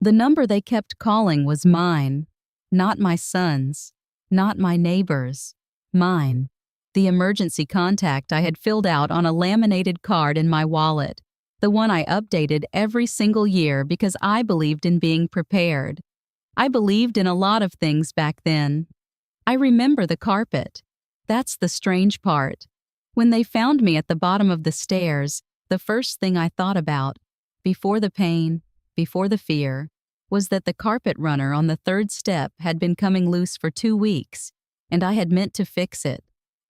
The number they kept calling was mine, not my son's, not my neighbor's, mine. The emergency contact I had filled out on a laminated card in my wallet, the one I updated every single year because I believed in being prepared. I believed in a lot of things back then. I remember the carpet. That's the strange part. When they found me at the bottom of the stairs, the first thing I thought about, before the pain, before the fear, was that the carpet runner on the third step had been coming loose for 2 weeks, and I had meant to fix it.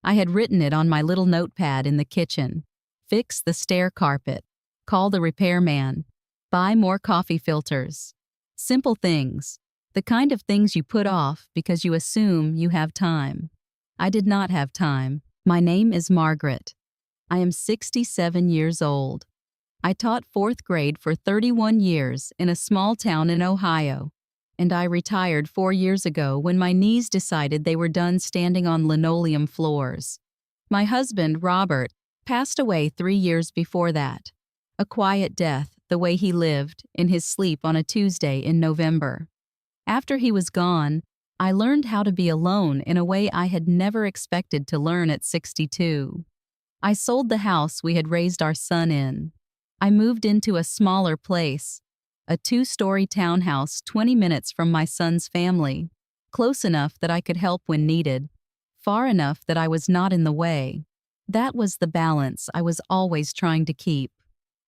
I had written it on my little notepad in the kitchen. Fix the stair carpet. Call the repairman. Buy more coffee filters. Simple things. The kind of things you put off because you assume you have time. I did not have time. My name is Margaret. I am 67 years old. I taught 4th grade for 31 years in a small town in Ohio, and I retired 4 years ago when my knees decided they were done standing on linoleum floors. My husband, Robert, passed away 3 years before that. A quiet death, the way he lived, in his sleep on a Tuesday in November. After he was gone, I learned how to be alone in a way I had never expected to learn at 62. I sold the house we had raised our son in. I moved into a smaller place, a 2-story townhouse 20 minutes from my son's family, close enough that I could help when needed, far enough that I was not in the way. That was the balance I was always trying to keep.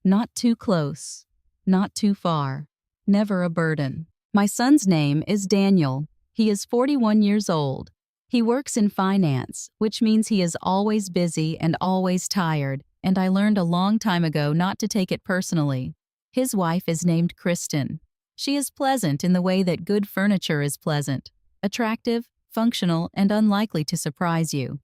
Not too close, not too far, never a burden. My son's name is Daniel. He is 41 years old. He works in finance, which means he is always busy and always tired, and I learned a long time ago not to take it personally. His wife is named Kristen. She is pleasant in the way that good furniture is pleasant, attractive, functional, and unlikely to surprise you.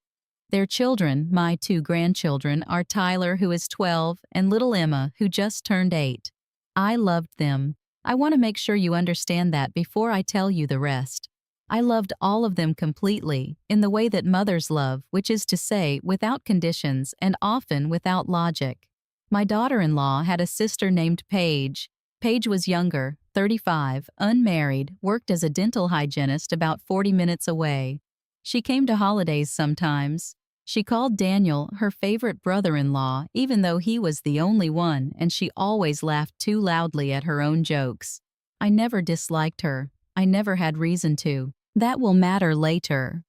Their children, my 2 grandchildren, are Tyler, who is 12, and little Emma, who just turned 8. I loved them. I want to make sure you understand that before I tell you the rest. I loved all of them completely, in the way that mothers love, which is to say, without conditions and often without logic. My daughter-in-law had a sister named Paige. Paige was younger, 35, unmarried, worked as a dental hygienist about 40 minutes away. She came to holidays sometimes. She called Daniel her favorite brother-in-law, even though he was the only one, and she always laughed too loudly at her own jokes. I never disliked her. I never had reason to. That will matter later.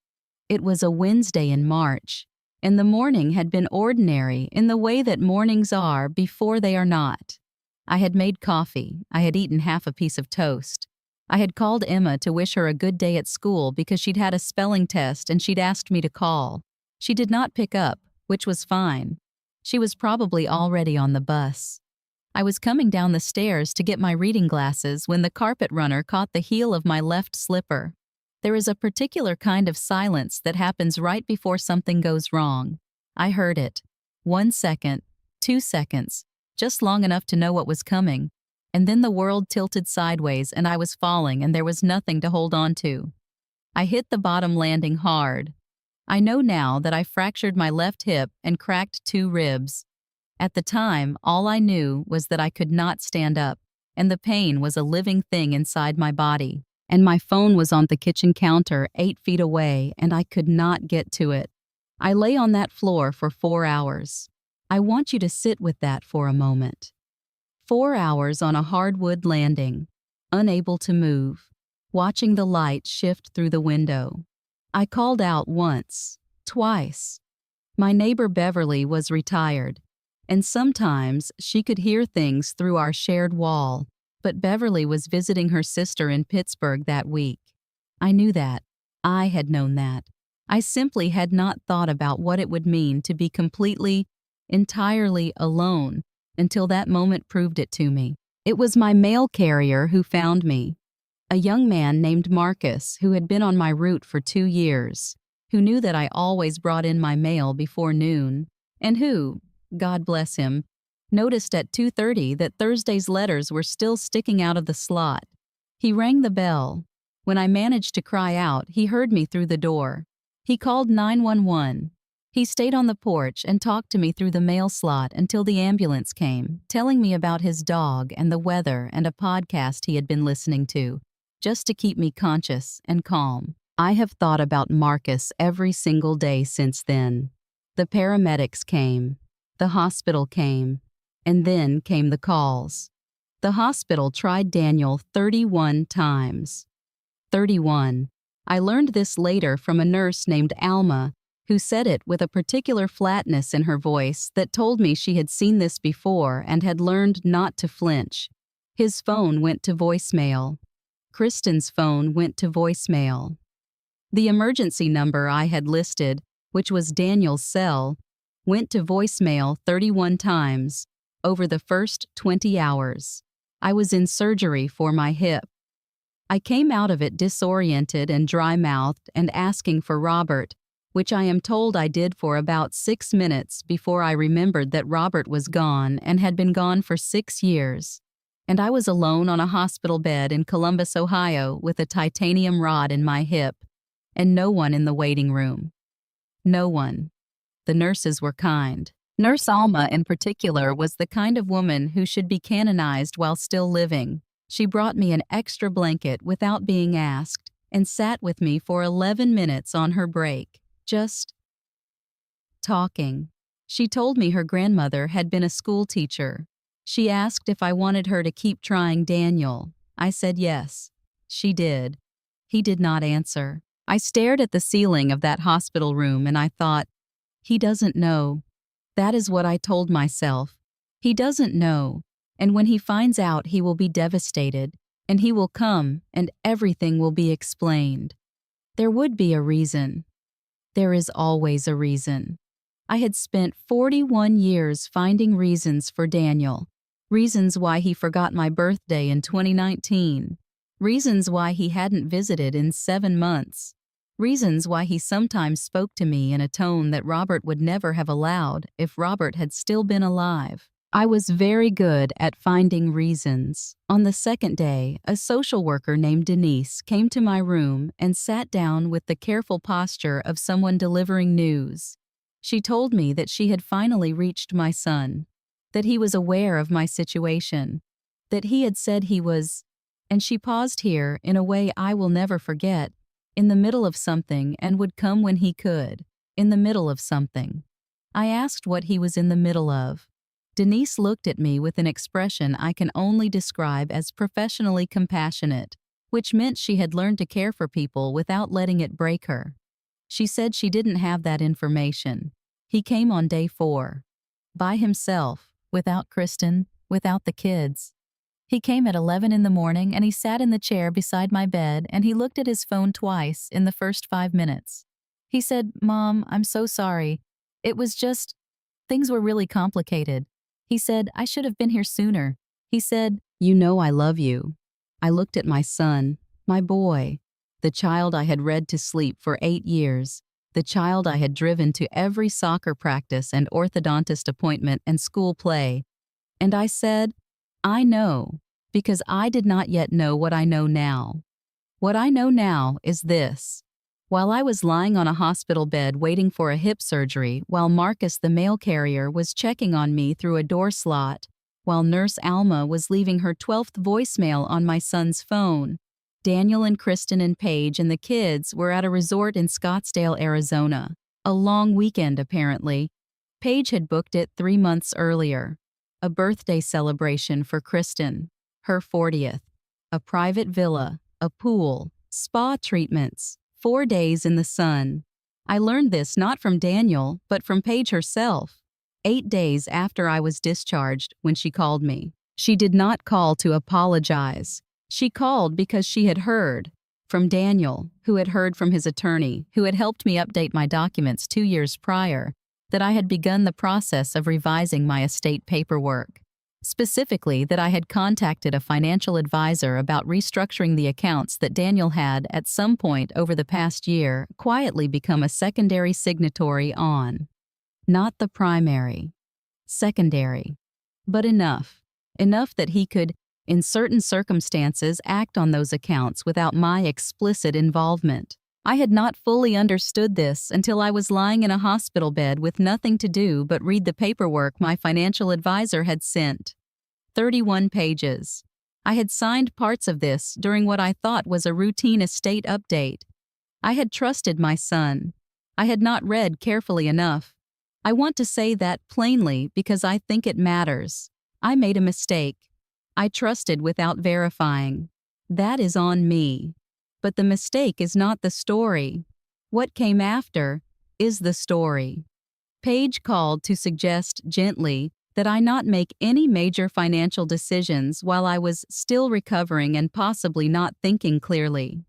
It was a Wednesday in March, and the morning had been ordinary in the way that mornings are before they are not. I had made coffee. I had eaten half a piece of toast. I had called Emma to wish her a good day at school because she'd had a spelling test and she'd asked me to call. She did not pick up, which was fine. She was probably already on the bus. I was coming down the stairs to get my reading glasses when the carpet runner caught the heel of my left slipper. There is a particular kind of silence that happens right before something goes wrong. I heard it. 1 second, 2 seconds, just long enough to know what was coming. And then the world tilted sideways and I was falling and there was nothing to hold on to. I hit the bottom landing hard. I know now that I fractured my left hip and cracked 2 ribs. At the time, all I knew was that I could not stand up, and the pain was a living thing inside my body. And my phone was on the kitchen counter 8 feet away, and I could not get to it. I lay on that floor for 4 hours. I want you to sit with that for a moment. 4 hours on a hardwood landing, unable to move, watching the light shift through the window. I called out once, twice. My neighbor Beverly was retired, and sometimes she could hear things through our shared wall, but Beverly was visiting her sister in Pittsburgh that week. I knew that. I had known that. I simply had not thought about what it would mean to be completely, entirely alone until that moment proved it to me. It was my mail carrier who found me, a young man named Marcus who had been on my route for 2 years, who knew that I always brought in my mail before noon, and who, God bless him, noticed at 2:30 that Thursday's letters were still sticking out of the slot. He rang the bell. When I managed to cry out, he heard me through the door. He called 911. He stayed on the porch and talked to me through the mail slot until the ambulance came, telling me about his dog and the weather and a podcast he had been listening to, just to keep me conscious and calm. I have thought about Marcus every single day since then. The paramedics came, the hospital came, and then came the calls. The hospital tried Daniel 31 times. 31. I learned this later from a nurse named Alma, who said it with a particular flatness in her voice that told me she had seen this before and had learned not to flinch. His phone went to voicemail. Kristen's phone went to voicemail. The emergency number I had listed, which was Daniel's cell, went to voicemail 31 times over the first 20 hours. I was in surgery for my hip. I came out of it disoriented and dry-mouthed and asking for Robert, which I am told I did for about 6 minutes before I remembered that Robert was gone and had been gone for 6 years. And I was alone on a hospital bed in Columbus, Ohio, with a titanium rod in my hip, and no one in the waiting room. No one. The nurses were kind. Nurse Alma, in particular, was the kind of woman who should be canonized while still living. She brought me an extra blanket without being asked and sat with me for 11 minutes on her break, just talking. She told me her grandmother had been a school teacher. She asked if I wanted her to keep trying Daniel. I said yes. She did. He did not answer. I stared at the ceiling of that hospital room and I thought, he doesn't know. That is what I told myself. He doesn't know, and when he finds out he will be devastated, and he will come and everything will be explained. There would be a reason. There is always a reason. I had spent 41 years finding reasons for Daniel, reasons why he forgot my birthday in 2019, reasons why he hadn't visited in 7 months, reasons why he sometimes spoke to me in a tone that Robert would never have allowed if Robert had still been alive. I was very good at finding reasons. On the second day, a social worker named Denise came to my room and sat down with the careful posture of someone delivering news. She told me that she had finally reached my son, that he was aware of my situation, that he had said he was, and she paused here in a way I will never forget, in the middle of something and would come when he could, in the middle of something. I asked what he was in the middle of. Denise looked at me with an expression I can only describe as professionally compassionate, which meant she had learned to care for people without letting it break her. She said she didn't have that information. He came on day 4. By himself, without Kristen, without the kids. He came at 11 in the morning and he sat in the chair beside my bed and he looked at his phone twice in the first 5 minutes. He said, "Mom, I'm so sorry. It was just, things were really complicated." He said, "I should have been here sooner." He said, "You know I love you." I looked at my son, my boy, the child I had read to sleep for 8 years, the child I had driven to every soccer practice and orthodontist appointment and school play, and I said, I know, because I did not yet know what I know now. What I know now is this. While I was lying on a hospital bed waiting for a hip surgery, while Marcus the mail carrier was checking on me through a door slot, while Nurse Alma was leaving her 12th voicemail on my son's phone, Daniel and Kristen and Paige and the kids were at a resort in Scottsdale, Arizona. A long weekend, apparently. Paige had booked it 3 months earlier. A birthday celebration for Kristen, her 40th. A private villa, a pool, spa treatments, 4 days in the sun. I learned this not from Daniel, but from Paige herself. 8 days after I was discharged when she called me. She did not call to apologize. She called because she had heard from Daniel, who had heard from his attorney, who had helped me update my documents 2 years prior, that I had begun the process of revising my estate paperwork. Specifically, that I had contacted a financial advisor about restructuring the accounts that Daniel had, at some point over the past year, quietly become a secondary signatory on. Not the primary. Secondary. But enough. Enough that he could, in certain circumstances, act on those accounts without my explicit involvement. I had not fully understood this until I was lying in a hospital bed with nothing to do but read the paperwork my financial advisor had sent. 31 pages. I had signed parts of this during what I thought was a routine estate update. I had trusted my son. I had not read carefully enough. I want to say that plainly because I think it matters. I made a mistake. I trusted without verifying. That is on me. But the mistake is not the story. What came after is the story. Paige called to suggest gently that I not make any major financial decisions while I was still recovering and possibly not thinking clearly.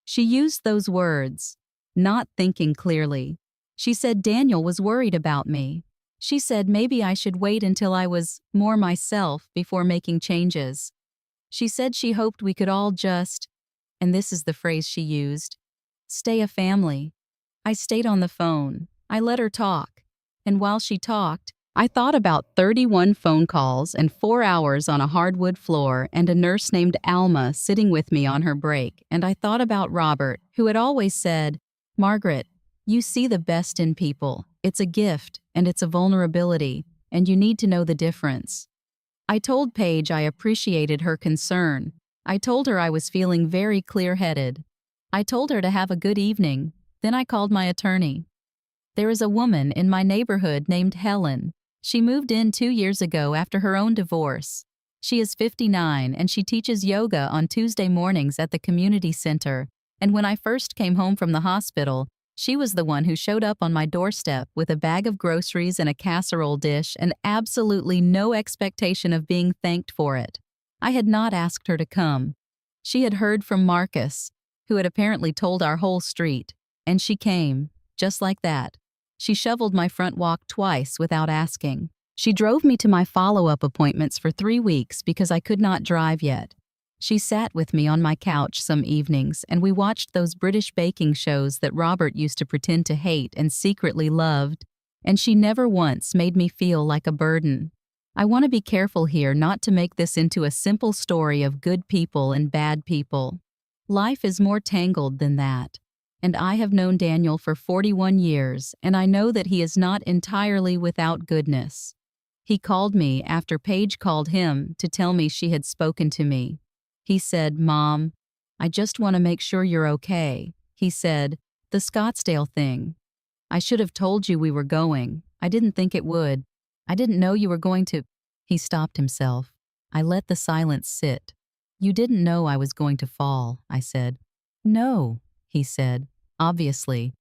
She used those words, not thinking clearly. She said Daniel was worried about me. She said maybe I should wait until I was more myself before making changes. She said she hoped we could all just, and this is the phrase she used, stay a family. I stayed on the phone. I let her talk. And while she talked, I thought about 31 phone calls and 4 hours on a hardwood floor and a nurse named Alma sitting with me on her break, and I thought about Robert, who had always said, "Margaret, you see the best in people. It's a gift, and it's a vulnerability, and you need to know the difference." I told Paige I appreciated her concern. I told her I was feeling very clear-headed. I told her to have a good evening. Then I called my attorney. There is a woman in my neighborhood named Helen. She moved in 2 years ago after her own divorce. She is 59 and she teaches yoga on Tuesday mornings at the community center. And when I first came home from the hospital, she was the one who showed up on my doorstep with a bag of groceries and a casserole dish and absolutely no expectation of being thanked for it. I had not asked her to come. She had heard from Marcus, who had apparently told our whole street, and she came, just like that. She shoveled my front walk twice without asking. She drove me to my follow-up appointments for 3 weeks because I could not drive yet. She sat with me on my couch some evenings, and we watched those British baking shows that Robert used to pretend to hate and secretly loved, and she never once made me feel like a burden. I want to be careful here not to make this into a simple story of good people and bad people. Life is more tangled than that. And I have known Daniel for 41 years, and I know that he is not entirely without goodness. He called me after Paige called him to tell me she had spoken to me. He said, "Mom, I just want to make sure you're okay." He said, "The Scottsdale thing. I should have told you we were going. I didn't think it would. I didn't know you were going to—" He stopped himself. I let the silence sit. "You didn't know I was going to fall," I said. "No," he said. Obviously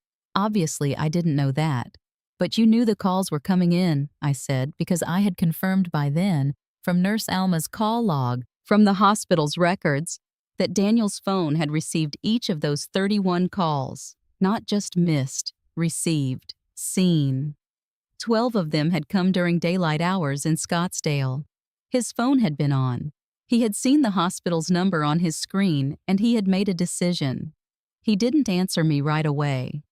I didn't know that. But you knew the calls were coming in," I said, because I had confirmed by then, from Nurse Alma's call log, from the hospital's records, that Daniel's phone had received each of those 31 calls. Not just missed, received, seen. 12 of them had come during daylight hours in Scottsdale. His phone had been on. He had seen the hospital's number on his screen, and he had made a decision. He didn't answer me right away.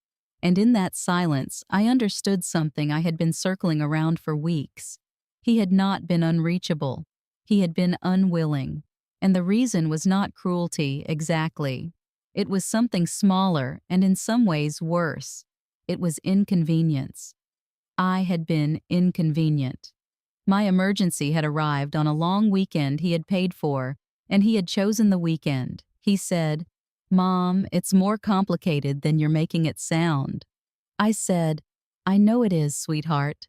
And in that silence, I understood something I had been circling around for weeks. He had not been unreachable. He had been unwilling. And the reason was not cruelty, exactly. It was something smaller and in some ways worse. It was inconvenience. I had been inconvenient. My emergency had arrived on a long weekend he had paid for, and he had chosen the weekend. He said, "Mom, it's more complicated than you're making it sound." I said, "I know it is, sweetheart."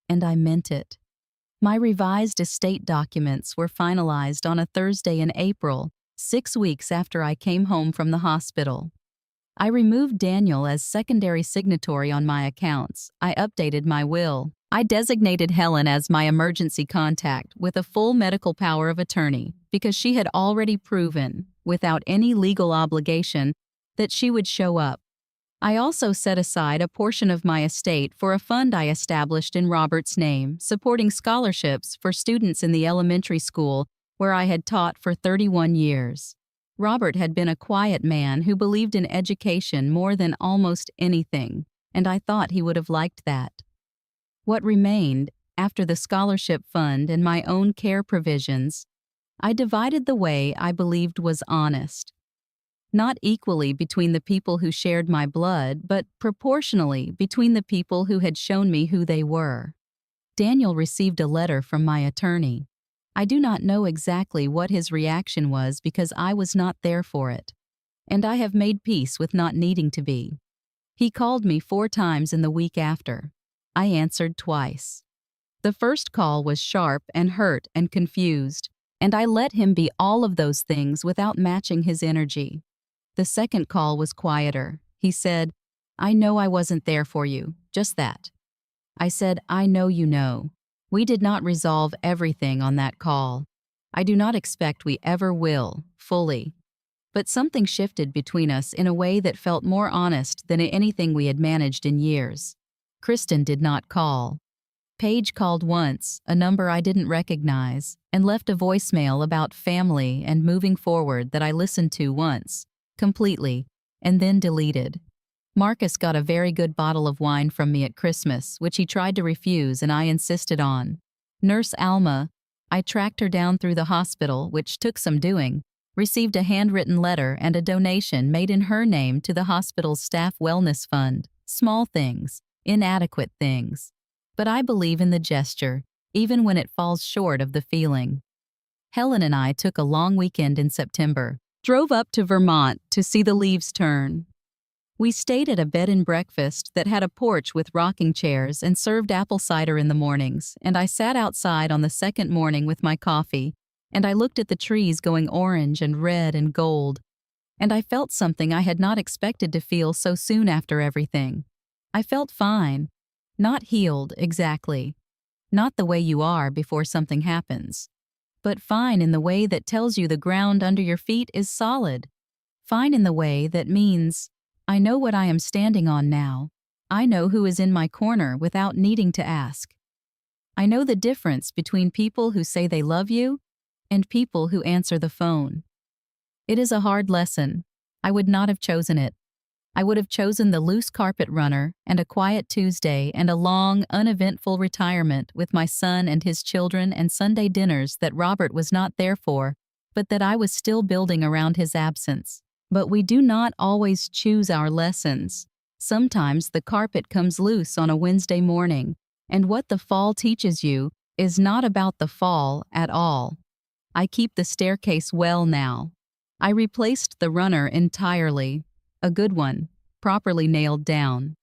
And I meant it. My revised estate documents were finalized on a Thursday in April, 6 weeks after I came home from the hospital. I removed Daniel as secondary signatory on my accounts. I updated my will. I designated Helen as my emergency contact with a full medical power of attorney because she had already proven, without any legal obligation, that she would show up. I also set aside a portion of my estate for a fund I established in Robert's name, supporting scholarships for students in the elementary school where I had taught for 31 years. Robert had been a quiet man who believed in education more than almost anything, and I thought he would have liked that. What remained, after the scholarship fund and my own care provisions, I divided the way I believed was honest. Not equally between the people who shared my blood, but proportionally between the people who had shown me who they were. Daniel received a letter from my attorney. I do not know exactly what his reaction was because I was not there for it, and I have made peace with not needing to be. He called me 4 times in the week after. I answered twice. The first call was sharp and hurt and confused, and I let him be all of those things without matching his energy. The second call was quieter. He said, "I know I wasn't there for you," just that. I said, "I know you know." We did not resolve everything on that call. I do not expect we ever will, fully. But something shifted between us in a way that felt more honest than anything we had managed in years. Kristen did not call. Paige called once, a number I didn't recognize, and left a voicemail about family and moving forward that I listened to once, completely, and then deleted. Marcus got a very good bottle of wine from me at Christmas, which he tried to refuse and I insisted on. Nurse Alma, I tracked her down through the hospital, which took some doing, received a handwritten letter and a donation made in her name to the hospital's staff wellness fund. Small things, inadequate things. But I believe in the gesture, even when it falls short of the feeling. Helen and I took a long weekend in September, drove up to Vermont to see the leaves turn. We stayed at a bed and breakfast that had a porch with rocking chairs and served apple cider in the mornings, and I sat outside on the second morning with my coffee, and I looked at the trees going orange and red and gold, and I felt something I had not expected to feel so soon after everything. I felt fine. Not healed, exactly. Not the way you are before something happens. But fine in the way that tells you the ground under your feet is solid. Fine in the way that means, I know what I am standing on now. I know who is in my corner without needing to ask. I know the difference between people who say they love you and people who answer the phone. It is a hard lesson. I would not have chosen it. I would have chosen the loose carpet runner and a quiet Tuesday and a long, uneventful retirement with my son and his children and Sunday dinners that Robert was not there for, but that I was still building around his absence. But we do not always choose our lessons. Sometimes the carpet comes loose on a Wednesday morning, and what the fall teaches you is not about the fall at all. I keep the staircase well now. I replaced the runner entirely. A good one, properly nailed down.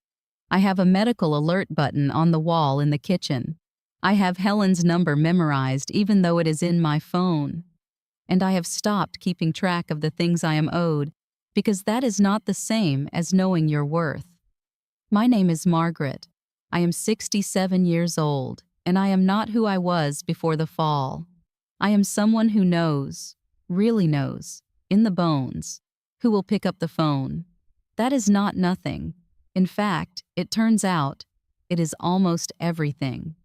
I have a medical alert button on the wall in the kitchen. I have Helen's number memorized even though it is in my phone. And I have stopped keeping track of the things I am owed because that is not the same as knowing your worth. My name is Margaret. I am 67 years old, and I am not who I was before the fall. I am someone who knows, really knows, in the bones, who will pick up the phone. That is not nothing. In fact, it turns out, it is almost everything.